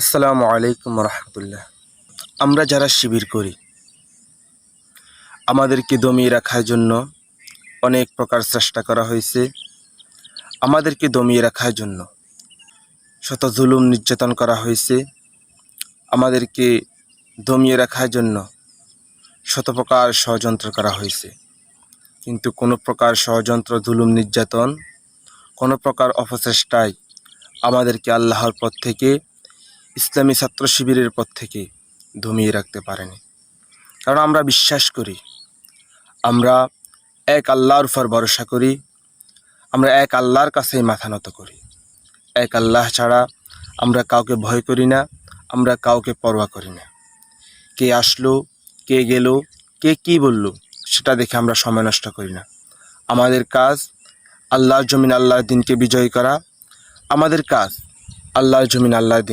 আসসালামু আলাইকুম রহমতুল্লাহ। আমরা যারা শিবির করি, আমাদেরকে দমিয়ে রাখার জন্য অনেক প্রকার চেষ্টা করা হয়েছে। আমাদেরকে দমিয়ে রাখার জন্য শত জুলুম নির্যাতন করা হয়েছে। আমাদেরকে দমিয়ে রাখার জন্য শত প্রকার ষড়যন্ত্র করা হয়েছে, কিন্তু কোনো প্রকার ষড়যন্ত্র, জুলুম, নির্যাতন, কোনো প্রকার অপচেষ্টায় আমাদেরকে আল্লাহর পথ থেকে, ইসলামী ছাত্র শিবিরের পথ থেকে দমিয়ে রাখতে পারেনি। কারণ আমরা বিশ্বাস করি, আমরা এক আল্লাহর উপর ভরসা করি, আমরা এক আল্লাহর কাছেই মাথা নত করি। এক আল্লাহ ছাড়া আমরা কাউকে ভয় করি না, আমরা কাউকে পরোয়া করি না। কে আসলো, কে গেল, কে কি বলল, সেটা দেখে আমরা সময় নষ্ট করি না। আমাদের কাজ আল্লাহর জমিন, আল্লাহর দিনকে বিজয় করা। আমাদের কাজ আল্লাহর জমিন, আল্লাহর দিন